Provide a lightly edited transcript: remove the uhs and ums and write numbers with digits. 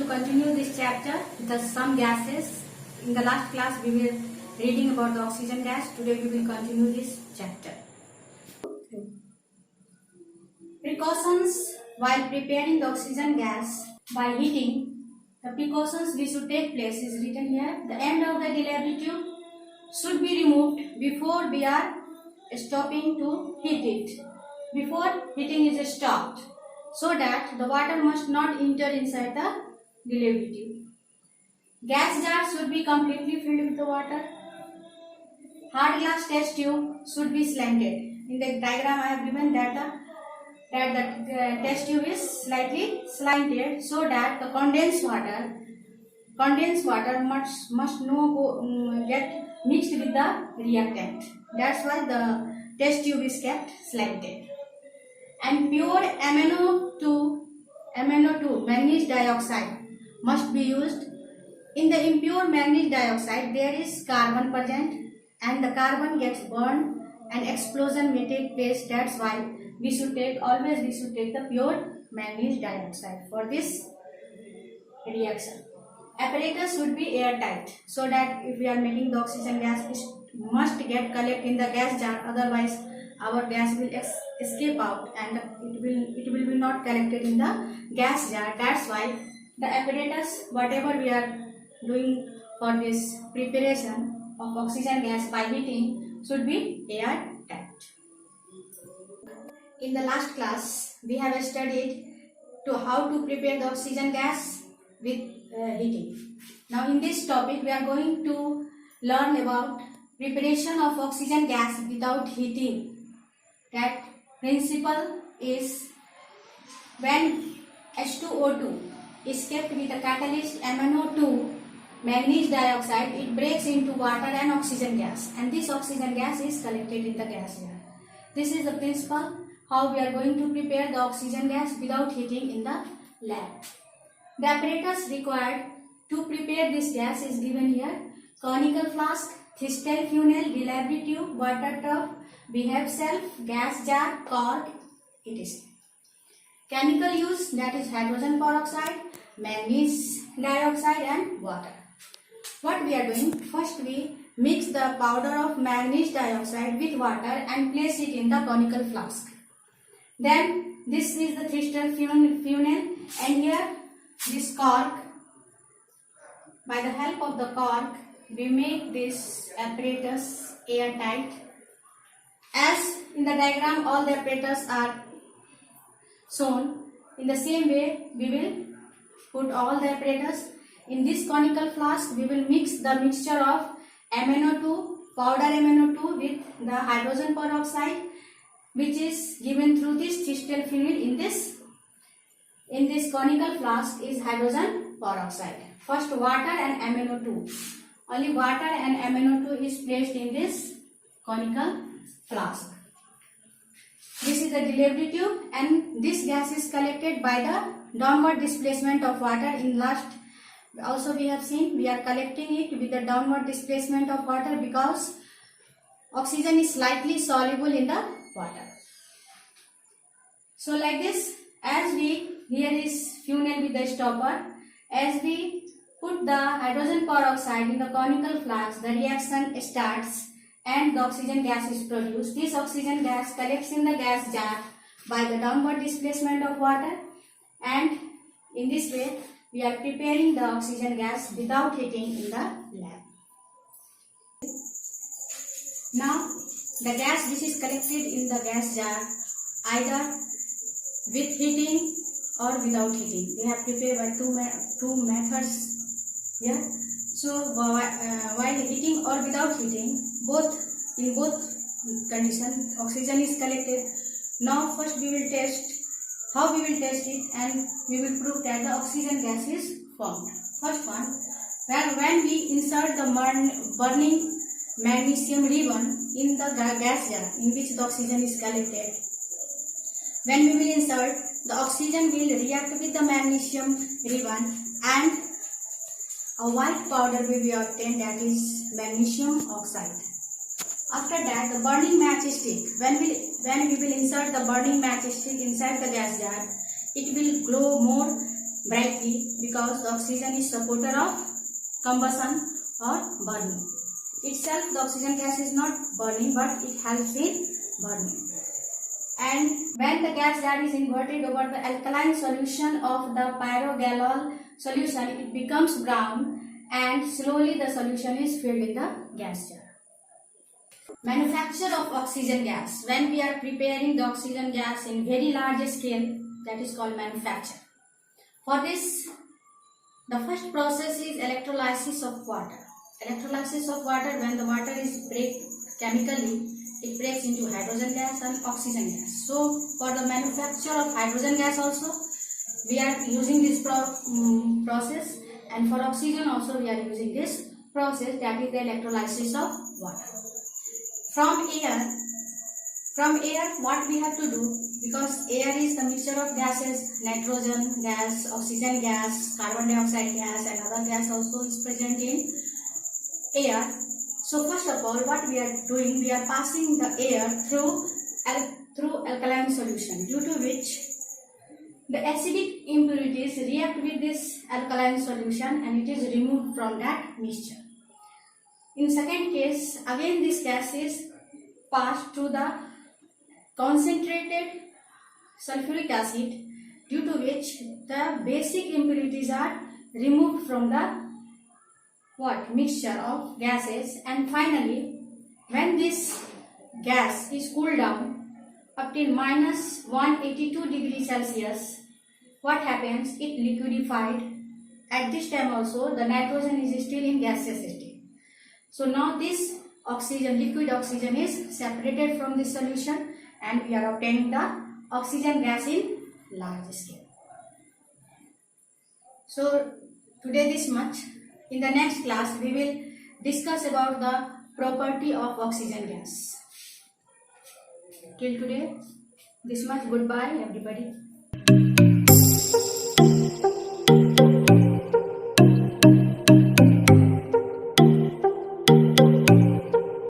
will continue this chapter with some gases. In the last class we were reading about the oxygen gas. Today we will continue this chapter. Precautions while preparing the oxygen gas by heating. The precautions we should take place is written here. The end of the delivery tube should be removed before we are stopping to heat it. Before heating is stopped, so that the water must not enter inside the delivery tube. Gas jar should be completely filled with the water. Hard glass test tube should be slanted. In the diagram I have given that the test tube is slightly slanted, so that the condensed water must not get mixed with the reactant. That's why the test tube is kept slanted. And pure MnO2 manganese dioxide must be used. In the impure manganese dioxide there is carbon present, and the carbon gets burned and explosion may take place. That's why we should take the pure manganese dioxide for this reaction. Apparatus should be airtight, so that if we are making the oxygen gas, it must get collected in the gas jar, otherwise our gas will escape out and it will be not collected in the gas jar. That's why the apparatus, whatever we are doing for this preparation of oxygen gas by heating, should be airtight. In the last class we have studied how to prepare the oxygen gas with heating. Now in this topic we are going to learn about preparation of oxygen gas without heating. That principle is when H2O2 is kept with a catalyst MnO2 manganese dioxide, it breaks into water and oxygen gas, and this oxygen gas is collected in the gas jar. This is the principle how we are going to prepare the oxygen gas without heating in the lab. The apparatus required to prepare this gas is given here. Conical flask, thistle funnel, delivery tube, water tub, behave shelf, gas jar, cork, etc. Chemical use, that is hydrogen peroxide, manganese dioxide and water. What we are doing? First we mix the powder of manganese dioxide with water and place it in the conical flask. Then this is the thistle funnel, and here this cork. By the help of the cork we make this apparatus airtight. As in the diagram all the apparatus are shown, in the same way we will put all the apparatus in this conical flask. We will mix the mixture of MnO2, powder MnO2 with the hydrogen peroxide, which is given through this thistle funnel. In this conical flask is hydrogen peroxide. First water and MnO2. Only water and MnO2 is placed in this conical flask. This is the delivery tube, and this gas is collected by the downward displacement of water. In last also we have seen we are collecting it with the downward displacement of water because oxygen is slightly soluble in the water. So like this, here is funnel with the stopper. As we put the hydrogen peroxide in the conical flask, the reaction starts and the oxygen gas is produced. This oxygen gas collects in the gas jar by the downward displacement of water, and in this way we are preparing the oxygen gas without heating in the lab. Now the gas which is collected in the gas jar, either with heating or without heating, we have prepared by two methods here. So while heating or without heating, in both conditions oxygen is collected. Now first we will test how we will test it, and we will prove that the oxygen gas is formed. First one, when we insert the burning magnesium ribbon in the gas jar in which the oxygen is collected, when we will insert, the oxygen will react with the magnesium ribbon and a white powder will be obtained, that is magnesium oxide. After that, the burning matchstick, when we will insert the burning matchstick inside the gas jar, it will glow more brightly because the oxygen is supporter of combustion or burning. Itself the oxygen gas is not burning, but it helps in burning. And when the gas jar is inverted over the alkaline solution of the pyrogallol solution, it becomes brown and slowly the solution is filled in the gas jar. Manufacture of oxygen gas. When we are preparing the oxygen gas in very large scale, that is called manufacture. For this, the first process is electrolysis of water. Electrolysis of water, when the water is break chemically, it breaks into hydrogen gas and oxygen gas. So for the manufacture of hydrogen gas also, we are using this process, and for oxygen also we are using this process, that is the electrolysis of water. From air what we have to do, because air is the mixture of gases, nitrogen gas, oxygen gas, carbon dioxide gas and other gas also is present in air. So first of all, what we are doing, we are passing the air through alkaline solution, due to which the acidic impurities react with this alkaline solution and it is removed from that mixture. In second case, again this gas is passed through the concentrated sulfuric acid, due to which the basic impurities are removed from the mixture of gases. And finally, when this gas is cooled down up till minus 182 degrees Celsius, what happens? It liquefied. At this time also the nitrogen is still in gaseous state. So now this oxygen, liquid oxygen, is separated from this solution and we are obtaining the oxygen gas in large scale. So today this much. In the next class we will discuss about the property of oxygen gas. Till today this much. Goodbye everybody.